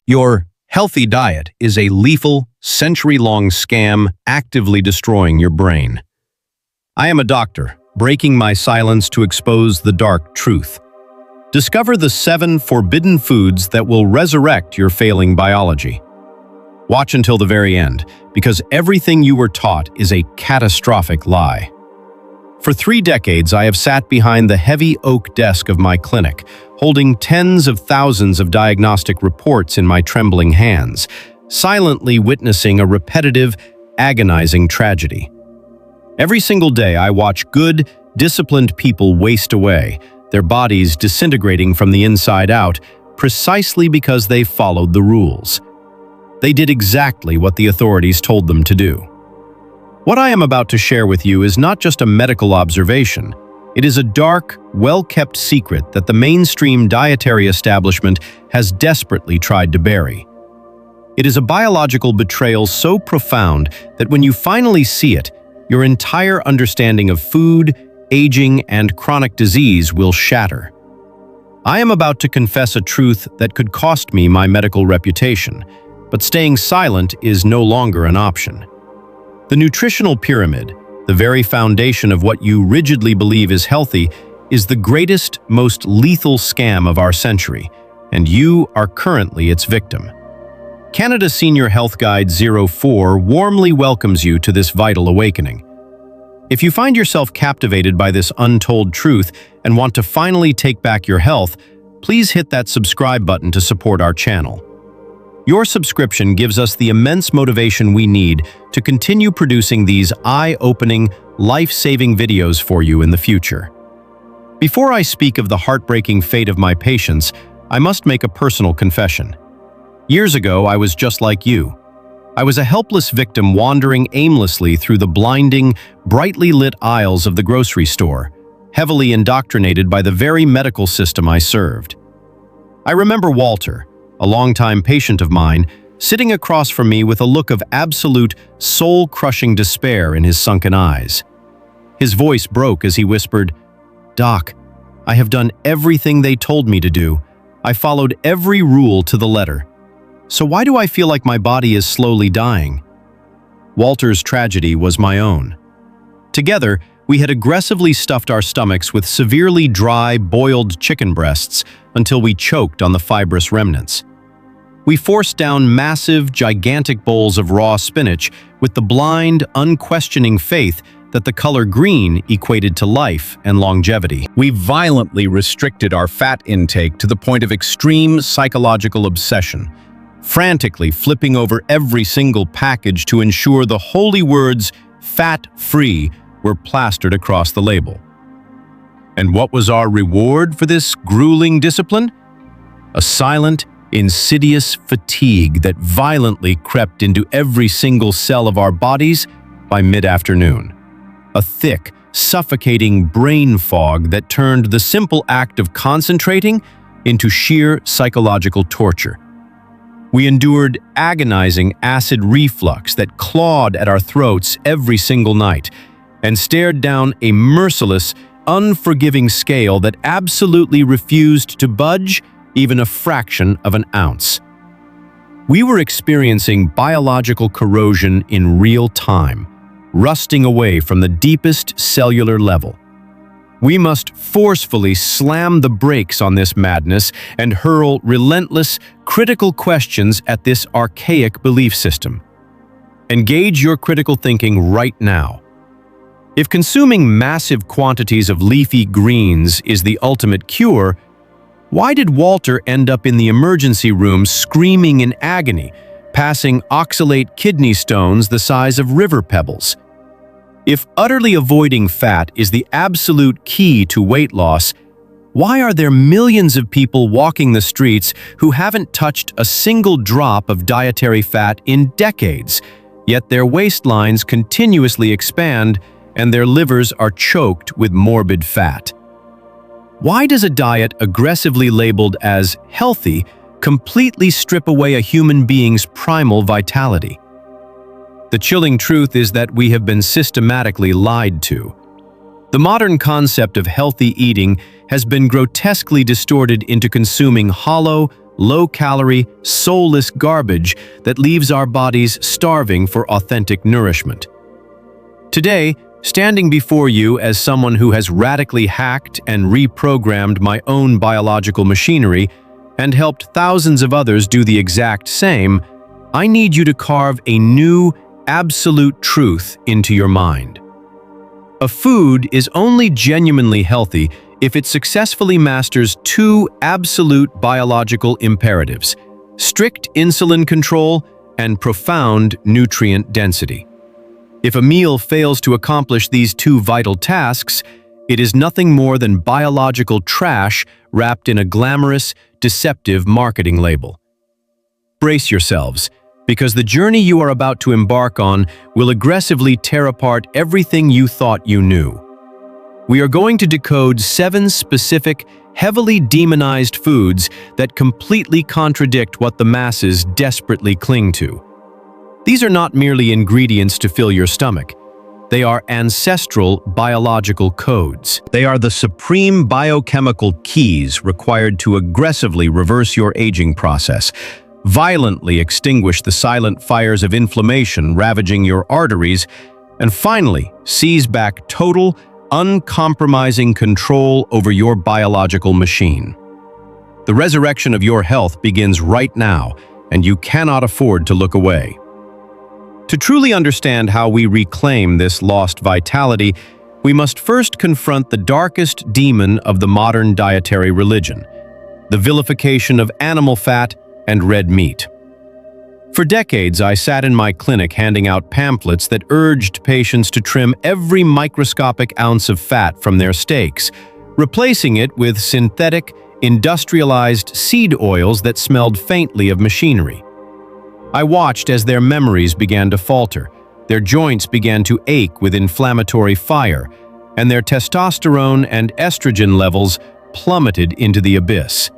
Your healthy diet is a lethal, century-long scam actively destroying your brain. I am a doctor, breaking my silence to expose the dark truth. Discover the 7 forbidden foods that will resurrect your failing biology. Watch until the very end, because everything you were taught is a catastrophic lie. For 3 decades, I have sat behind the heavy oak desk of my clinic, holding tens of thousands of diagnostic reports in my trembling hands, silently witnessing a repetitive, agonizing tragedy. Every single day, I watch good, disciplined people waste away, their bodies disintegrating from the inside out, precisely because they followed the rules. They did exactly what the authorities told them to do. What I am about to share with you is not just a medical observation. It is a dark, well-kept secret that the mainstream dietary establishment has desperately tried to bury. It is a biological betrayal so profound that when you finally see it, your entire understanding of food, aging, and chronic disease will shatter. I am about to confess a truth that could cost me my medical reputation, but staying silent is no longer an option. The nutritional pyramid, the very foundation of what you rigidly believe is healthy, is the greatest, most lethal scam of our century, and you are currently its victim. Canada Senior Health Guide 04 warmly welcomes you to this vital awakening. If you find yourself captivated by this untold truth and want to finally take back your health, please hit that subscribe button to support our channel. Your subscription gives us the immense motivation we need to continue producing these eye-opening, life-saving videos for you in the future. Before I speak of the heartbreaking fate of my patients, I must make a personal confession. Years ago, I was just like you. I was a helpless victim wandering aimlessly through the blinding, brightly lit aisles of the grocery store, heavily indoctrinated by the very medical system I served. I remember Walter, a longtime patient of mine, sitting across from me with a look of absolute, soul-crushing despair in his sunken eyes. His voice broke as he whispered, "Doc, I have done everything they told me to do. I followed every rule to the letter. So why do I feel like my body is slowly dying?" Walter's tragedy was my own. Together, we had aggressively stuffed our stomachs with severely dry, boiled chicken breasts until we choked on the fibrous remnants. We forced down massive, gigantic bowls of raw spinach with the blind, unquestioning faith that the color green equated to life and longevity. We violently restricted our fat intake to the point of extreme psychological obsession, frantically flipping over every single package to ensure the holy words "fat-free" were plastered across the label. And what was our reward for this grueling discipline? A silent, insidious fatigue that violently crept into every single cell of our bodies by mid-afternoon. A thick, suffocating brain fog that turned the simple act of concentrating into sheer psychological torture. We endured agonizing acid reflux that clawed at our throats every single night, and stared down a merciless, unforgiving scale that absolutely refused to budge even a fraction of an ounce. We were experiencing biological corrosion in real time, rusting away from the deepest cellular level. We must forcefully slam the brakes on this madness and hurl relentless, critical questions at this archaic belief system. Engage your critical thinking right now. If consuming massive quantities of leafy greens is the ultimate cure, why did Walter end up in the emergency room screaming in agony, passing oxalate kidney stones the size of river pebbles? If utterly avoiding fat is the absolute key to weight loss, why are there millions of people walking the streets who haven't touched a single drop of dietary fat in decades, yet their waistlines continuously expand and their livers are choked with morbid fat? Why does a diet aggressively labeled as healthy completely strip away a human being's primal vitality? The chilling truth is that we have been systematically lied to. The modern concept of healthy eating has been grotesquely distorted into consuming hollow, low-calorie, soulless garbage that leaves our bodies starving for authentic nourishment. Today, standing before you as someone who has radically hacked and reprogrammed my own biological machinery and helped thousands of others do the exact same, I need you to carve a new, absolute truth into your mind. A food is only genuinely healthy if it successfully masters two absolute biological imperatives: strict insulin control and profound nutrient density. If a meal fails to accomplish these two vital tasks, it is nothing more than biological trash wrapped in a glamorous, deceptive marketing label. Brace yourselves, because the journey you are about to embark on will aggressively tear apart everything you thought you knew. We are going to decode 7 specific, heavily demonized foods that completely contradict what the masses desperately cling to. These are not merely ingredients to fill your stomach. They are ancestral biological codes. They are the supreme biochemical keys required to aggressively reverse your aging process, violently extinguish the silent fires of inflammation ravaging your arteries, and finally seize back total, uncompromising control over your biological machine. The resurrection of your health begins right now, and you cannot afford to look away. To truly understand how we reclaim this lost vitality, we must first confront the darkest demon of the modern dietary religion: the vilification of animal fat and red meat. For decades, I sat in my clinic handing out pamphlets that urged patients to trim every microscopic ounce of fat from their steaks, replacing it with synthetic, industrialized seed oils that smelled faintly of machinery. I watched as their memories began to falter, their joints began to ache with inflammatory fire, and their testosterone and estrogen levels plummeted into the abyss.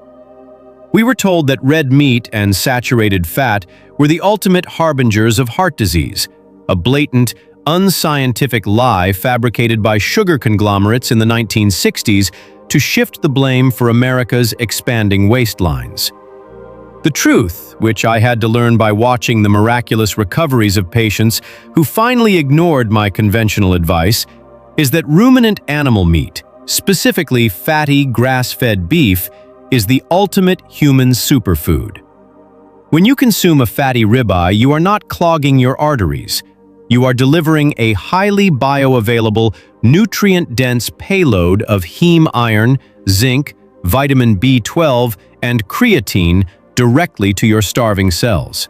We were told that red meat and saturated fat were the ultimate harbingers of heart disease, a blatant, unscientific lie fabricated by sugar conglomerates in the 1960s to shift the blame for America's expanding waistlines. The truth, which I had to learn by watching the miraculous recoveries of patients who finally ignored my conventional advice, is that ruminant animal meat, specifically fatty grass-fed beef, is the ultimate human superfood. When you consume a fatty ribeye, you are not clogging your arteries. You are delivering a highly bioavailable, nutrient-dense payload of heme iron, zinc, vitamin B12, and creatine directly to your starving cells.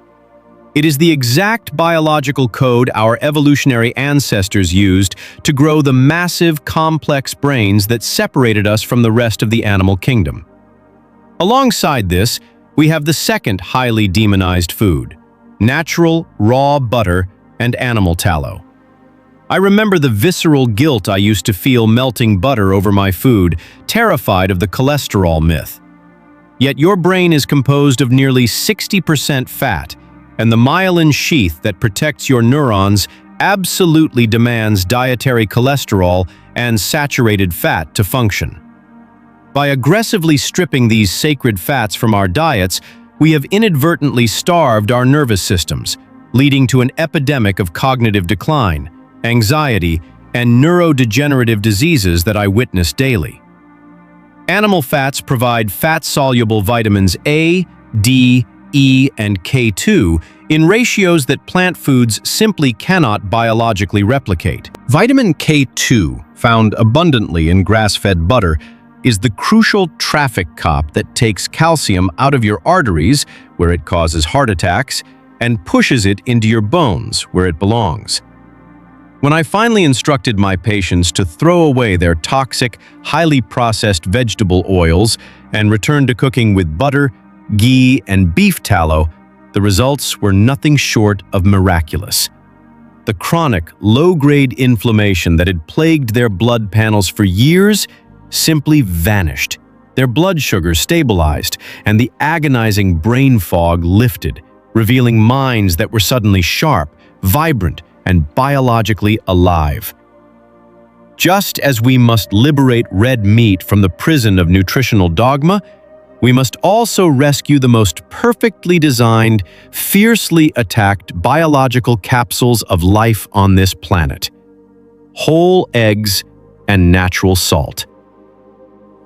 It is the exact biological code our evolutionary ancestors used to grow the massive, complex brains that separated us from the rest of the animal kingdom. Alongside this, we have the second highly demonized food: natural, raw butter and animal tallow. I remember the visceral guilt I used to feel melting butter over my food, terrified of the cholesterol myth. Yet your brain is composed of nearly 60% fat, and the myelin sheath that protects your neurons absolutely demands dietary cholesterol and saturated fat to function. By aggressively stripping these sacred fats from our diets, we have inadvertently starved our nervous systems, leading to an epidemic of cognitive decline, anxiety, and neurodegenerative diseases that I witness daily. Animal fats provide fat-soluble vitamins A, D, E, and K2 in ratios that plant foods simply cannot biologically replicate. Vitamin K2, found abundantly in grass-fed butter, is the crucial traffic cop that takes calcium out of your arteries, where it causes heart attacks, and pushes it into your bones, where it belongs. When I finally instructed my patients to throw away their toxic, highly processed vegetable oils and return to cooking with butter, ghee, and beef tallow, the results were nothing short of miraculous. The chronic, low-grade inflammation that had plagued their blood panels for years simply vanished. Their blood sugar stabilized, and the agonizing brain fog lifted, revealing minds that were suddenly sharp, vibrant, and biologically alive. Just as we must liberate red meat from the prison of nutritional dogma, we must also rescue the most perfectly designed, fiercely attacked biological capsules of life on this planet: whole eggs and natural salt.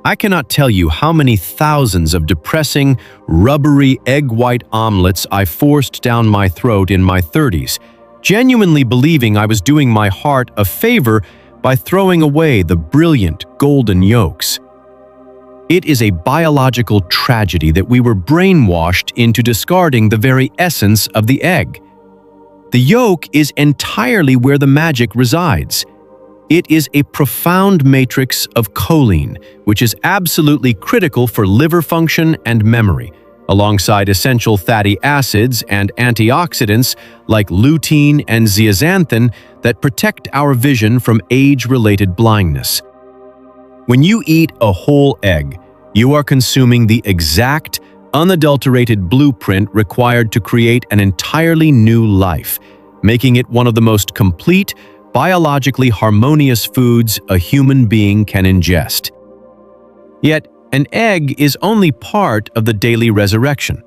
I cannot tell you how many thousands of depressing, rubbery egg white omelets I forced down my throat in my 30s, genuinely believing I was doing my heart a favor by throwing away the brilliant golden yolks. It is a biological tragedy that we were brainwashed into discarding the very essence of the egg. The yolk is entirely where the magic resides. It is a profound matrix of choline, which is absolutely critical for liver function and memory, alongside essential fatty acids and antioxidants like lutein and zeaxanthin that protect our vision from age-related blindness. When you eat a whole egg, you are consuming the exact, unadulterated blueprint required to create an entirely new life, making it one of the most complete, biologically harmonious foods a human being can ingest. Yet, an egg is only part of the daily resurrection.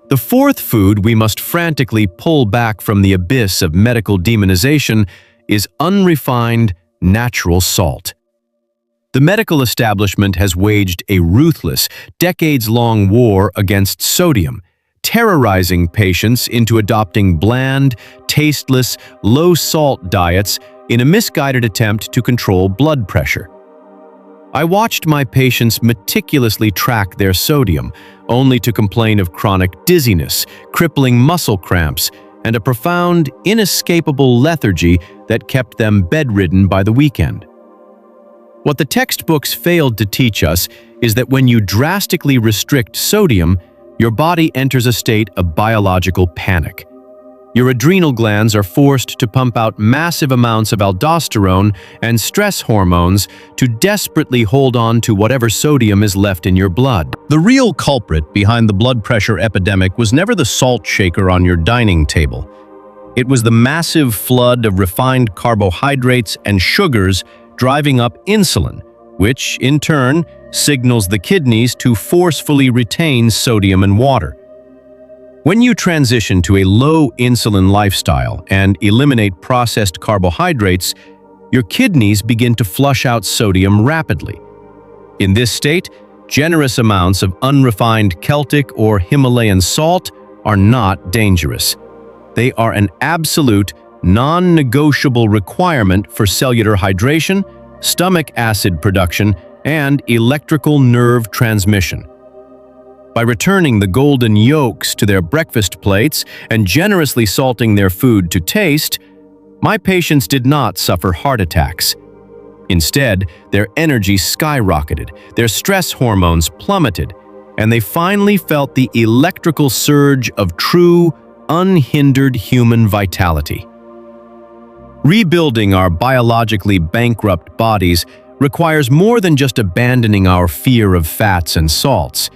The fourth food we must frantically pull back from the abyss of medical demonization is unrefined, natural salt. The medical establishment has waged a ruthless, decades-long war against sodium, terrorizing patients into adopting bland, tasteless, low-salt diets in a misguided attempt to control blood pressure. I watched my patients meticulously track their sodium, only to complain of chronic dizziness, crippling muscle cramps, and a profound, inescapable lethargy that kept them bedridden by the weekend. What the textbooks failed to teach us is that when you drastically restrict sodium, your body enters a state of biological panic. Your adrenal glands are forced to pump out massive amounts of aldosterone and stress hormones to desperately hold on to whatever sodium is left in your blood. The real culprit behind the blood pressure epidemic was never the salt shaker on your dining table. It was the massive flood of refined carbohydrates and sugars driving up insulin, which, in turn, signals the kidneys to forcefully retain sodium and water. When you transition to a low insulin lifestyle and eliminate processed carbohydrates, your kidneys begin to flush out sodium rapidly. In this state, generous amounts of unrefined Celtic or Himalayan salt are not dangerous. They are an absolute, non-negotiable requirement for cellular hydration, stomach acid production, and electrical nerve transmission. By returning the golden yolks to their breakfast plates and generously salting their food to taste, my patients did not suffer heart attacks. Instead, their energy skyrocketed, their stress hormones plummeted, and they finally felt the electrical surge of true, unhindered human vitality. Rebuilding our biologically bankrupt bodies requires more than just abandoning our fear of fats and salts.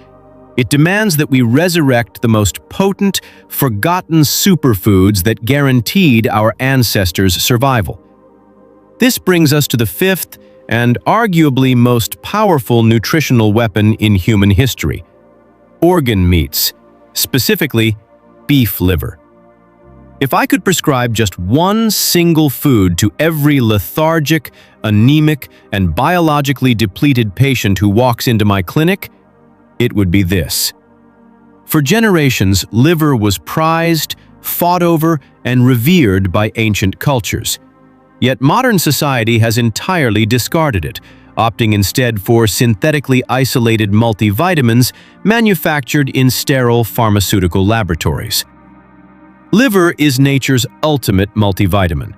It demands that we resurrect the most potent, forgotten superfoods that guaranteed our ancestors' survival. This brings us to the fifth and arguably most powerful nutritional weapon in human history: organ meats, specifically beef liver. If I could prescribe just one single food to every lethargic, anemic, and biologically depleted patient who walks into my clinic, it would be this. For generations, liver was prized, fought over, and revered by ancient cultures. Yet modern society has entirely discarded it, opting instead for synthetically isolated multivitamins manufactured in sterile pharmaceutical laboratories. Liver is nature's ultimate multivitamin.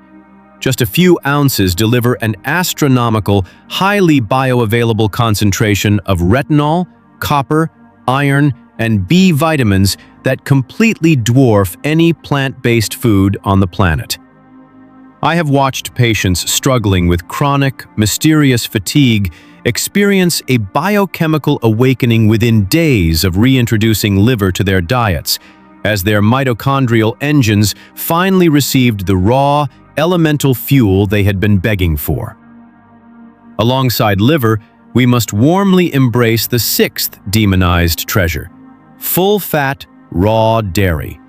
Just a few ounces deliver an astronomical, highly bioavailable concentration of retinol, copper, iron, and B vitamins that completely dwarf any plant-based food on the planet. I have watched patients struggling with chronic, mysterious fatigue experience a biochemical awakening within days of reintroducing liver to their diets, as their mitochondrial engines finally received the raw, elemental fuel they had been begging for. Alongside liver, we must warmly embrace the sixth demonized treasure: full-fat, raw dairy.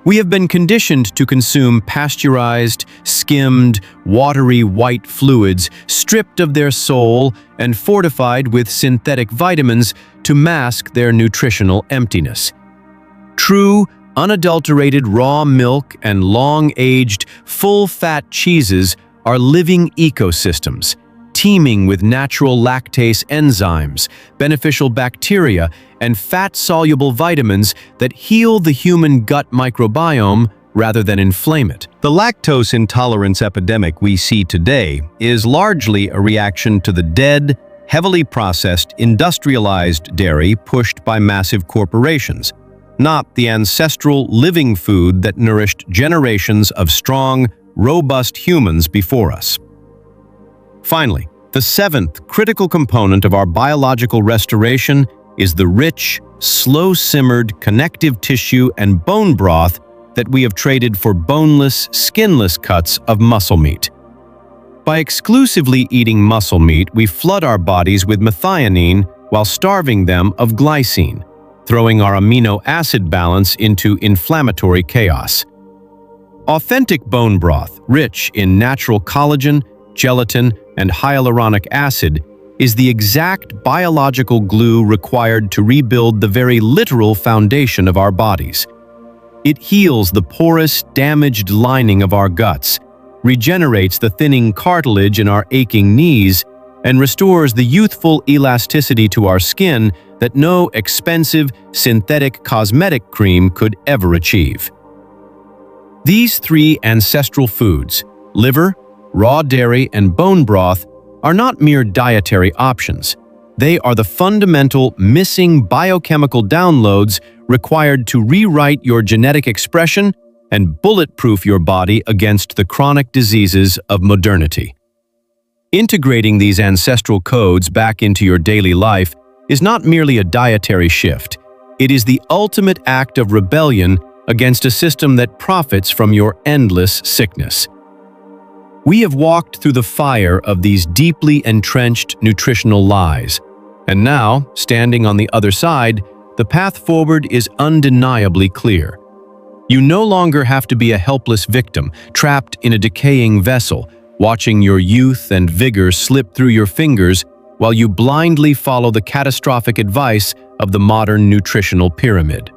We have been conditioned to consume pasteurized, skimmed, watery white fluids stripped of their soul and fortified with synthetic vitamins to mask their nutritional emptiness. True, unadulterated raw milk and long-aged, full-fat cheeses are living ecosystems, teeming with natural lactase enzymes, beneficial bacteria, and fat-soluble vitamins that heal the human gut microbiome rather than inflame it. The lactose intolerance epidemic we see today is largely a reaction to the dead, heavily processed, industrialized dairy pushed by massive corporations, not the ancestral living food that nourished generations of strong, robust humans before us. Finally, the seventh critical component of our biological restoration is the rich, slow-simmered connective tissue and bone broth that we have traded for boneless, skinless cuts of muscle meat. By exclusively eating muscle meat, we flood our bodies with methionine while starving them of glycine, throwing our amino acid balance into inflammatory chaos. Authentic bone broth, rich in natural collagen, gelatin, and hyaluronic acid, is the exact biological glue required to rebuild the very literal foundation of our bodies. It heals the porous, damaged lining of our guts, regenerates the thinning cartilage in our aching knees, and restores the youthful elasticity to our skin that no expensive, synthetic cosmetic cream could ever achieve. These three ancestral foods, liver, raw dairy, and bone broth, are not mere dietary options. They are the fundamental missing biochemical downloads required to rewrite your genetic expression and bulletproof your body against the chronic diseases of modernity. Integrating these ancestral codes back into your daily life is not merely a dietary shift. It is the ultimate act of rebellion against a system that profits from your endless sickness. We have walked through the fire of these deeply entrenched nutritional lies, and now, standing on the other side, the path forward is undeniably clear. You no longer have to be a helpless victim, trapped in a decaying vessel, watching your youth and vigor slip through your fingers while you blindly follow the catastrophic advice of the modern nutritional pyramid.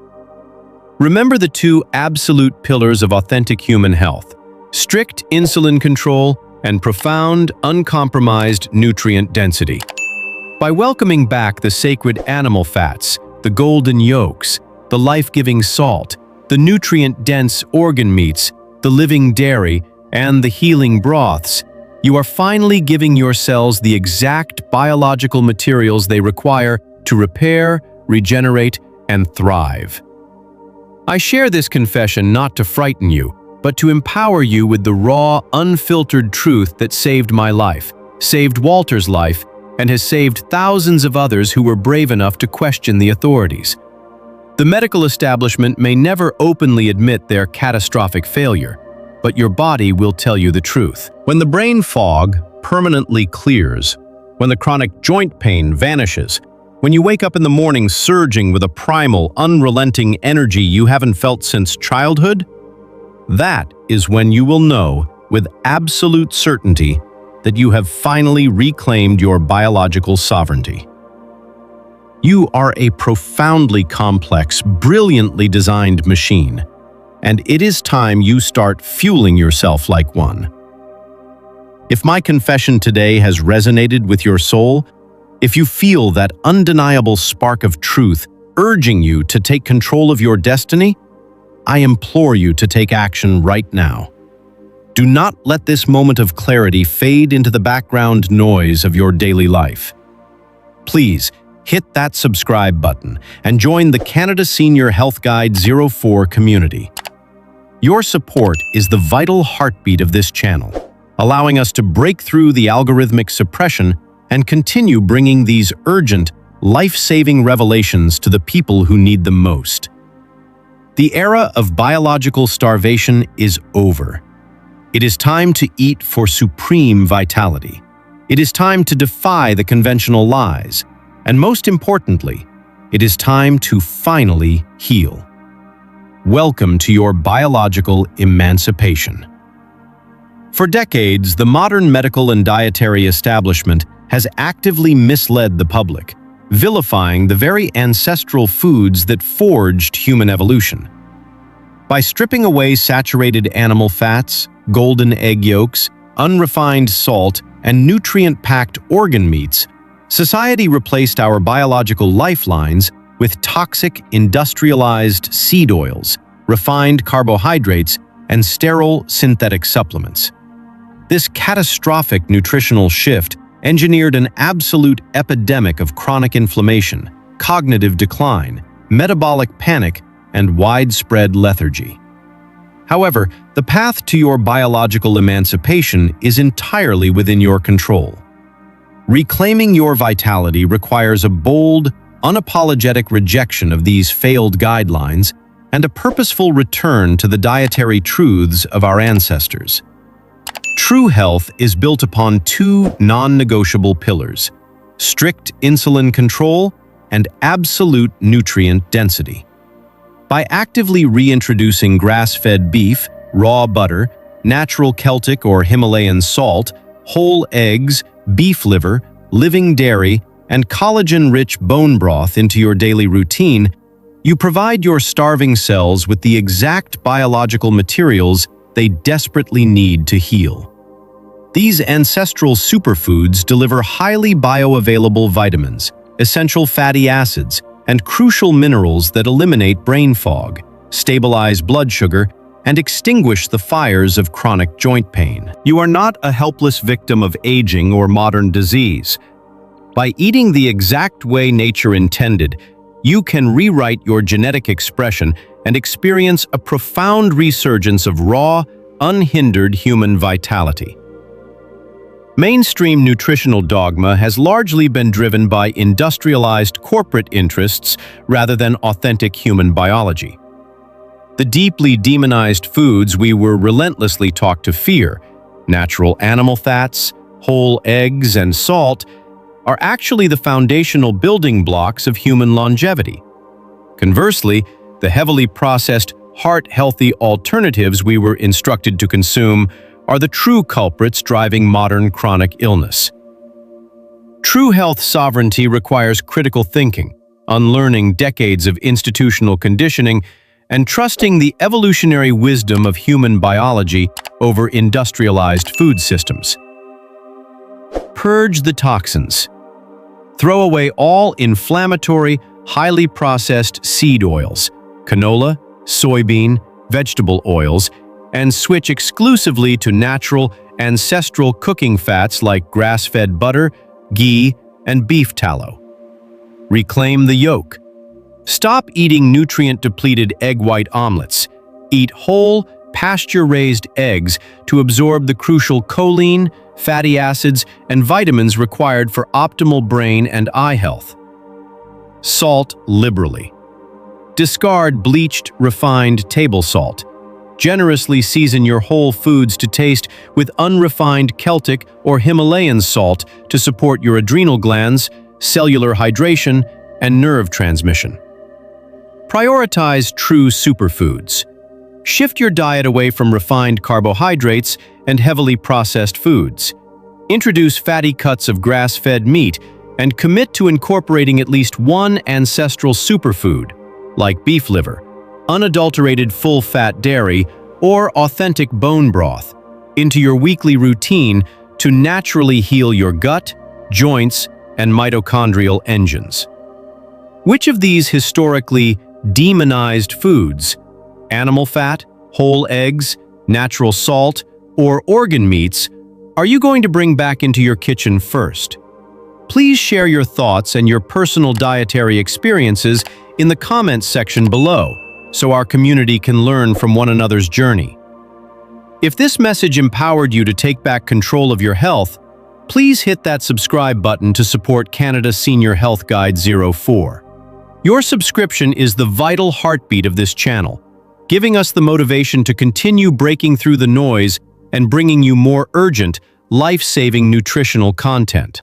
Remember the two absolute pillars of authentic human health: strict insulin control and profound, uncompromised nutrient density. By welcoming back the sacred animal fats, the golden yolks, the life-giving salt, the nutrient-dense organ meats, the living dairy, and the healing broths, you are finally giving your cells the exact biological materials they require to repair, regenerate, and thrive. I share this confession not to frighten you, but to empower you with the raw, unfiltered truth that saved my life, saved Walter's life, and has saved thousands of others who were brave enough to question the authorities. The medical establishment may never openly admit their catastrophic failure, but your body will tell you the truth. When the brain fog permanently clears, when the chronic joint pain vanishes, when you wake up in the morning surging with a primal, unrelenting energy you haven't felt since childhood, that is when you will know with absolute certainty that you have finally reclaimed your biological sovereignty. You are a profoundly complex, brilliantly designed machine, and it is time you start fueling yourself like one. If my confession today has resonated with your soul, if you feel that undeniable spark of truth urging you to take control of your destiny, I implore you to take action right now. Do not let this moment of clarity fade into the background noise of your daily life. Please, hit that subscribe button and join the Canada Senior Health Guide 04 community. Your support is the vital heartbeat of this channel, allowing us to break through the algorithmic suppression and continue bringing these urgent, life-saving revelations to the people who need them most. The era of biological starvation is over. It is time to eat for supreme vitality. It is time to defy the conventional lies, and most importantly, it is time to finally heal. Welcome to your biological emancipation. For decades, the modern medical and dietary establishment has actively misled the public, vilifying the very ancestral foods that forged human evolution. By stripping away saturated animal fats, golden egg yolks, unrefined salt, and nutrient-packed organ meats, society replaced our biological lifelines with toxic, industrialized seed oils, refined carbohydrates, and sterile synthetic supplements. This catastrophic nutritional shift engineered an absolute epidemic of chronic inflammation, cognitive decline, metabolic panic, and widespread lethargy. However, the path to your biological emancipation is entirely within your control. Reclaiming your vitality requires a bold, unapologetic rejection of these failed guidelines and a purposeful return to the dietary truths of our ancestors. True health is built upon two non-negotiable pillars: strict insulin control and absolute nutrient density. By actively reintroducing grass-fed beef, raw butter, natural Celtic or Himalayan salt, whole eggs, beef liver, living dairy, and collagen-rich bone broth into your daily routine, you provide your starving cells with the exact biological materials they desperately need to heal. These ancestral superfoods deliver highly bioavailable vitamins, essential fatty acids, and crucial minerals that eliminate brain fog, stabilize blood sugar, and extinguish the fires of chronic joint pain. You are not a helpless victim of aging or modern disease. By eating the exact way nature intended, you can rewrite your genetic expression and experience a profound resurgence of raw, unhindered human vitality. Mainstream nutritional dogma has largely been driven by industrialized corporate interests rather than authentic human biology. The deeply demonized foods we were relentlessly taught to fear, natural animal fats, whole eggs, and salt, are actually the foundational building blocks of human longevity. Conversely, the heavily processed, heart-healthy alternatives we were instructed to consume are the true culprits driving modern chronic illness. True health sovereignty requires critical thinking, unlearning decades of institutional conditioning, and trusting the evolutionary wisdom of human biology over industrialized food systems. Purge the toxins. Throw away all inflammatory, highly processed seed oils, canola, soybean, vegetable oils, and switch exclusively to natural, ancestral cooking fats like grass-fed butter, ghee, and beef tallow. Reclaim the yolk. Stop eating nutrient-depleted egg white omelets. Eat whole, pasture-raised eggs to absorb the crucial choline, fatty acids, and vitamins required for optimal brain and eye health. Salt liberally. Discard bleached, refined table salt. Generously season your whole foods to taste with unrefined Celtic or Himalayan salt to support your adrenal glands, cellular hydration, and nerve transmission. Prioritize true superfoods. Shift your diet away from refined carbohydrates and heavily processed foods. Introduce fatty cuts of grass-fed meat and commit to incorporating at least one ancestral superfood, like beef liver, unadulterated full-fat dairy, or authentic bone broth, into your weekly routine to naturally heal your gut, joints, and mitochondrial engines. Which of these historically demonized foods, animal fat, whole eggs, natural salt, or organ meats, are you going to bring back into your kitchen first? Please share your thoughts and your personal dietary experiences in the comments section below, so our community can learn from one another's journey. If this message empowered you to take back control of your health, please hit that subscribe button to support Canada Senior Health Guide 04. Your subscription is the vital heartbeat of this channel, giving us the motivation to continue breaking through the noise and bringing you more urgent, life-saving nutritional content.